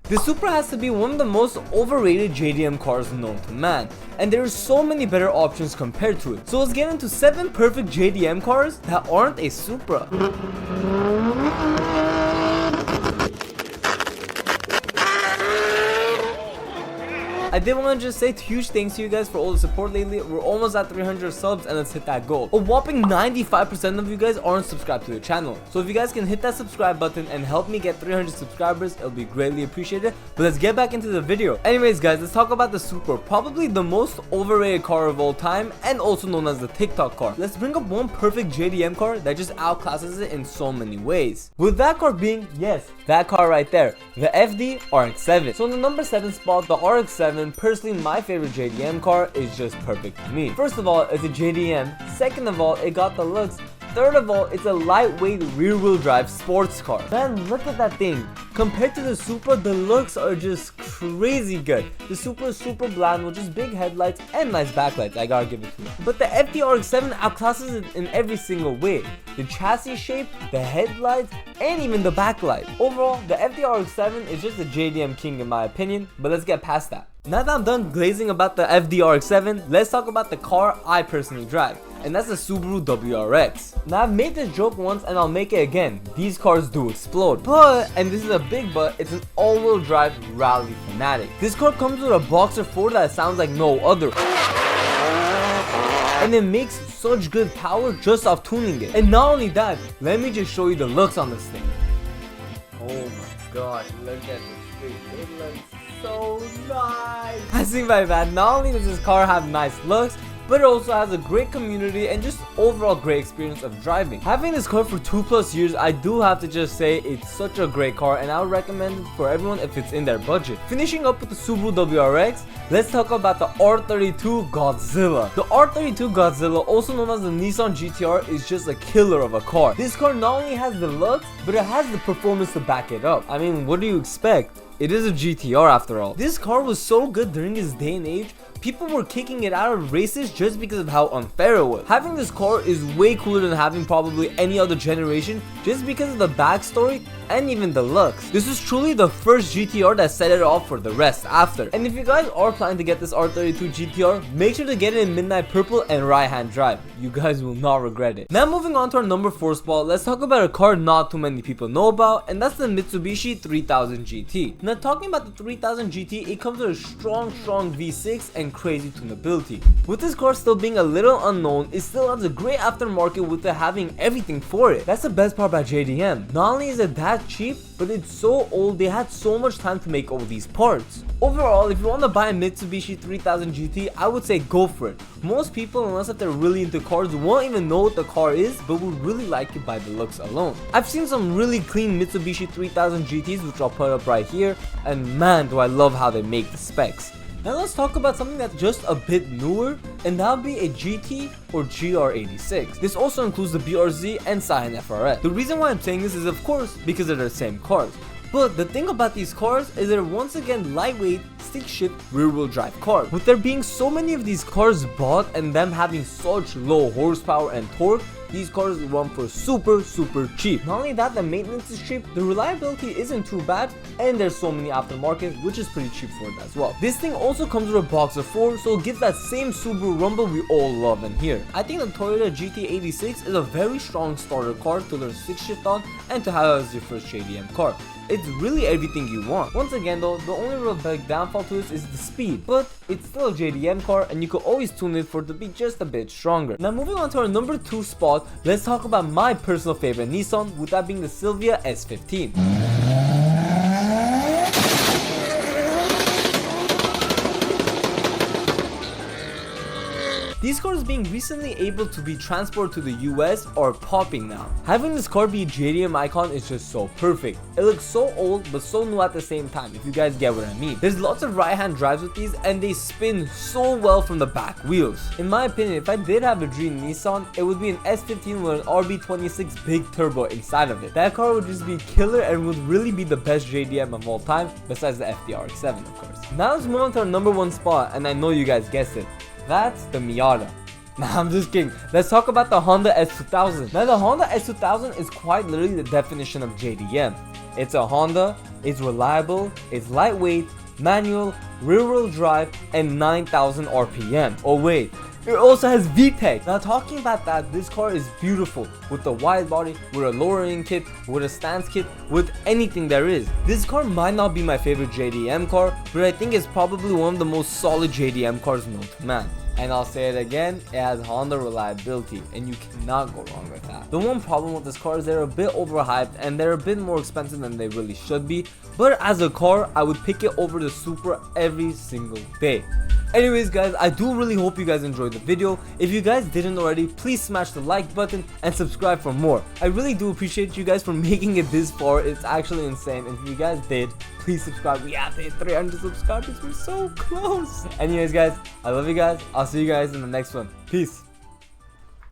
The Supra has to be one of the most overrated JDM cars known to man, and there are so many better options compared to it. So let's get into 7 perfect JDM cars that aren't a Supra. I did want to just say huge thanks to you guys for all the support lately. We're almost at 300 subs and let's hit that goal. A whopping 95% of you guys aren't subscribed to the channel. So if you guys can hit that subscribe button and help me get 300 subscribers, it'll be greatly appreciated. But let's get back into the video. Anyways guys, let's talk about the Supra, probably the most overrated car of all time and also known as the TikTok car. Let's bring up one perfect JDM car that just outclasses it in so many ways. With that car being, yes, that car right there, the FD RX-7. So in the number 7 spot, the RX-7, personally my favorite JDM car, is just perfect for me. First of all, it's a JDM. Second of all, it got the looks. Third of all, it's a lightweight rear-wheel drive sports car. Man, look at that thing. Compared to the Supra, the looks are just crazy good. The Supra is super bland with just big headlights and nice backlights, I gotta give it to you. But the FD RX-7 outclasses it in every single way. The chassis shape, the headlights, and even the backlight. Overall, the FD RX-7 is just a JDM king in my opinion, but let's get past that. Now that I'm done glazing about the FD RX-7, let's talk about the car I personally drive, and that's the Subaru WRX. Now I've made this joke once and I'll make it again, these cars do explode. But, and this is a big but, it's an all-wheel drive rally fanatic. This car comes with a Boxer 4 that sounds like no other. And it makes such good power just off tuning it. And not only that, let me just show you the looks on this thing. Oh my gosh, look at this thing, it looks so nice. Passing by that, not only does this car have nice looks, but it also has a great community and just overall great experience of driving. Having this car for 2+ years, I do have to just say it's such a great car and I would recommend it for everyone if it's in their budget. Finishing up with the Subaru WRX, let's talk about the R32 Godzilla. The R32 Godzilla, also known as the Nissan GTR, is just a killer of a car. This car not only has the looks, but it has the performance to back it up. I mean, what do you expect? It is a GTR after all. This car was so good during its day and age, people were kicking it out of races just because of how unfair it was. Having this car is way cooler than having probably any other generation just because of the backstory and even the looks. This is truly the first GTR that set it off for the rest after. And if you guys are planning to get this R32 GTR, make sure to get it in midnight purple and right hand drive. You guys will not regret it. Now moving on to our number 4 spot, let's talk about a car not too many people know about, and that's the Mitsubishi 3000 GT. Now talking about the 3000 GT, it comes with a strong V6 and crazy tunability. With this car still being a little unknown, it still has a great aftermarket with it having everything for it. That's the best part about JDM. Not only is it that cheap, but it's so old, they had so much time to make all these parts. Overall, if you want to buy a Mitsubishi 3000 GT, I would say go for it. Most people, unless if they're really into cars, won't even know what the car is, but would really like it by the looks alone. I've seen some really clean Mitsubishi 3000 GTs, which I'll put up right here, and man do I love how they make the specs. Now let's talk about something that's just a bit newer, and that'll be a GT or GR86. This also includes the BRZ and Scion FRS. The reason why I'm saying this is of course because they're the same cars. But the thing about these cars is they're once again lightweight, stick-shift, rear-wheel drive cars. With there being so many of these cars bought and them having such low horsepower and torque, these cars run for super cheap. Not only that, the maintenance is cheap, the reliability isn't too bad, and there's so many aftermarket, which is pretty cheap for it as well. This thing also comes with a Boxer 4, so it gives that same Subaru rumble we all love and hear. I think the Toyota GT86 is a very strong starter car to learn stick shift on and to have as your first JDM car. It's really everything you want. Once again though, the only real big downfall to this is the speed, but it's still a JDM car and you can always tune it for it to be just a bit stronger. Now moving on to our number 2 spot, let's talk about my personal favorite Nissan, with that being the Silvia S15. These cars being recently able to be transported to the US are popping now. Having this car be a JDM icon is just so perfect. It looks so old but so new at the same time, if you guys get what I mean. There's lots of right hand drives with these and they spin so well from the back wheels. In my opinion, if I did have a dream Nissan, it would be an S15 with an RB26 big turbo inside of it. That car would just be killer and would really be the best JDM of all time, besides the FD RX-7 of course. Now let's move on to our number 1 spot, and I know you guys guessed it. That's the Miata. Nah, I'm just kidding. Let's talk about the Honda S2000. Now the Honda S2000 is quite literally the definition of JDM. It's a Honda, It's reliable, it's lightweight, manual, rear-wheel drive, and 9,000 RPM. Oh wait, it also has VTEC. Now talking about that, this car is beautiful with the wide body, with a lowering kit, with a stance kit, with anything there is. This car might not be my favorite JDM car, but I think it's probably one of the most solid JDM cars known to man. And I'll say it again, it has Honda reliability, and you cannot go wrong with that. The one problem with this car is they're a bit overhyped and they're a bit more expensive than they really should be, but as a car, I would pick it over the Supra every single day. Anyways guys, I do really hope you guys enjoyed the video. If you guys didn't already, please smash the like button and subscribe for more. I really do appreciate you guys for making it this far. It's actually insane. And if you guys did, please subscribe. We have to hit 300 subscribers. We're so close. Anyways guys, I love you guys. I'll see you guys in the next one. Peace.